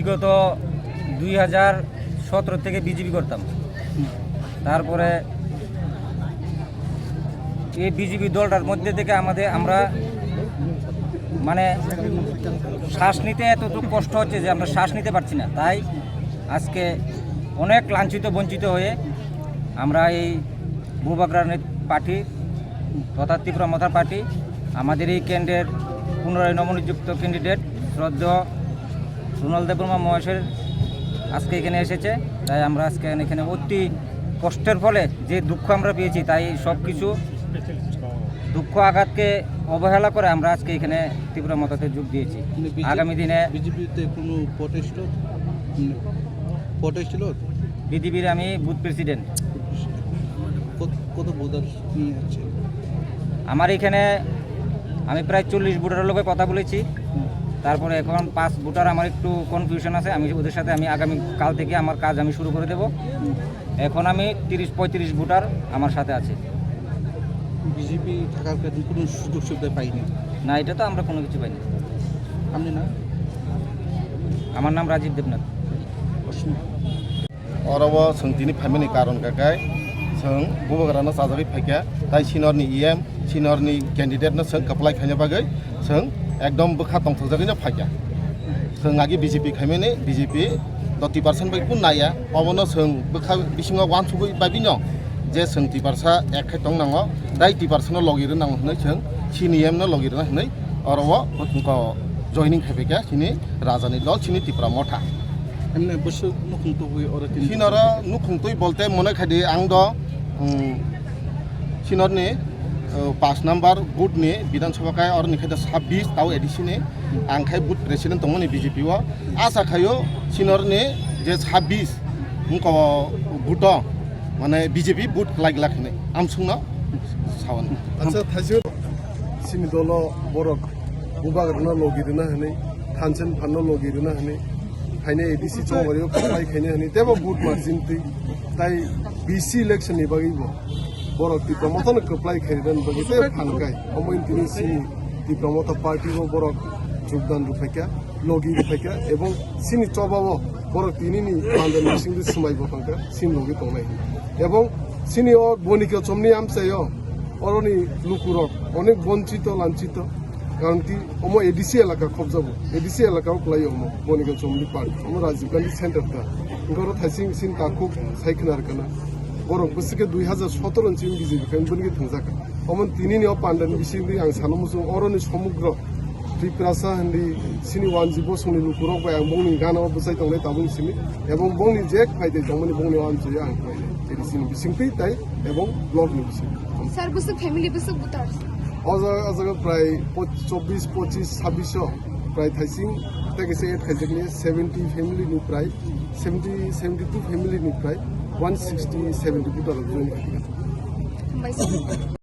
বিগত 2017 থেকে বিজেপি করতাম। তারপরে এই বিজেপি দলটার মধ্যে থেকে আমরা মানে শ্বাস নিতে এতটুকু কষ্ট হচ্ছে যে আমরা শ্বাস নিতে পারছি না। তাই আজকে অনেক লাঞ্ছিত বঞ্চিত হয়ে আমরা এই ভূভাগ্রানের পার্টি তথা ত্রিপুরা মথার পার্টি আমাদের এই কেন্দ্রের পুনরায় নবনিযুক্ত ক্যান্ডিডেট শ্রদ্ধেয় রুনাল দেববর্মা মহাশয়ের আজকে এখানে এসেছে। তাই আমরা আজকে এখানে অতি কষ্টের ফলে যে দুঃখ আমরা পেয়েছি, তাই সব কিছু দুঃখ আঘাতকে অবহেলা করে আমরা আজকে এখানে ত্রিপুরা মথাতে যোগ দিয়েছি। আগামী দিনে বিজেপিতে কোনো প্রটেস্ট ছিল? বিজেপির আমি বুথ প্রেসিডেন্ট। কত ভোটার নিয়ে আছে? আমার এখানে আমি প্রায় 40 ভোটারের লোকের কথা বলেছি। তারপরে এখন 5 ভোটার আমার একটু কনফিউশন আছে। আমি ওদের সাথে আগামী কাল থেকে আমার কাজ আমি শুরু করে দেব। এখন আমি 30-35 ভোটার আমার সাথে আছে। বিজেপি থাকার কারণে কোনো সুযোগ সুবিধা পাইনি? না, এটা তো আমরা কোনো কিছু পাইনি। আপনি না? আমার নাম রাজীব দেবনাথ। अरब सोंथिनि फाइमेनि कारण काकाय जों बुबाग्रानो साजाखै फाइका ताइ सिनियरनि इएम सिनियरनि कैंडिडेटनो जों कप्लाय खायनो बागै जों एकदम बोखा तंथजाखैनो फाइका जों आगे बीजेपी खाइमेनि बीजेपी 30% बाय कुन नाया अबनो जों बोखा बिसिङाव वान सुबै बाबिनो जे जों 30% एखाय दं नाङो दाइ 30% लगिरो नाङो होनै जों सिनिएमनो लगिरो होनै अरब हतुंको जॉइनिंग खाइफैका सिनि राजानि दल सिनि त्रिपुरा मथा এমনি বসে নুখুংতই ওরা सिनरा नुखुंतई बोलते मने खादि आं द सिनरनि 5 नम्बर बुथनि विधानसभा काय और निखाय 26 ताव एडिसिनि आंखाय बुथ प्रेसिडेंट दंमोन बीजेपी व आशा खायो सिनरनि जे 26 मुको बुथ माने बीजेपी बुथ लागिलाखिनै आमसुंना सावन अच्छा थाइसे सिनि दल बरक बुबाग्राना लगिरना हनै थानसेन फाननो लगिरना हनै खायने एडिसि चौबारियाव कप्लाय खायने हनै तेबो बुथ मार्जिन तै ताइ बीसी इलेक्शन नि बागैबो बरक त्रिपुरा मथानो कप्लाय खायदन बागै ते फानगाय अमैन तिनि सिनि त्रिपुरा मथा पार्टी बो बरक যোগদান रुफायका लगी रुफायका एवं सिनि चौबाबो बरक तिनिनि मानदन सिंदि सुमायबो फांका सिन लगी तंनाय एवं सिनि अ बनिका चमनि आमसायो अरनि लुकुरक अनेक बंचित लांचित কারণ কি ওমো এডিসি এলাকা খবজাবো এডিসি এলাকাও ক্লাই ওমো বনিকা চমলি পার্ক ওমো রাজীব গান্ধী সেন্টারটা গরো থাইসিং সিন তাকু সাইখনার কানা বরক বসকে 2017 সিম বিজেপি কান বনিকে থংজাকা ওমন তিনিনি অ পান্ডানি বিসিংদি আং সানমুসু অরনি সমগ্র ত্রিপুরাসা হন্দি সিনি ওয়ানজি বসুনি লুকুরক বাই আং বংনি গানাও বসাই তংলে তাবুং সিনি এবং বংনি জেক ফাইদে জমনি বংনি ওয়ানজি আং এডিসিনি বিসিংতি তাই এবং ব্লগ নি বিসিং স্যার বসে ফ্যামিলি বসে বুতার अजागा प्राय 24-25-26 प्राय थाइसिं तेगेसे एड खाइजोगनि 70 फैमिली प्राय 72 फैमिली प्राय 160-70 बुटार जॉइन खाइजोगनि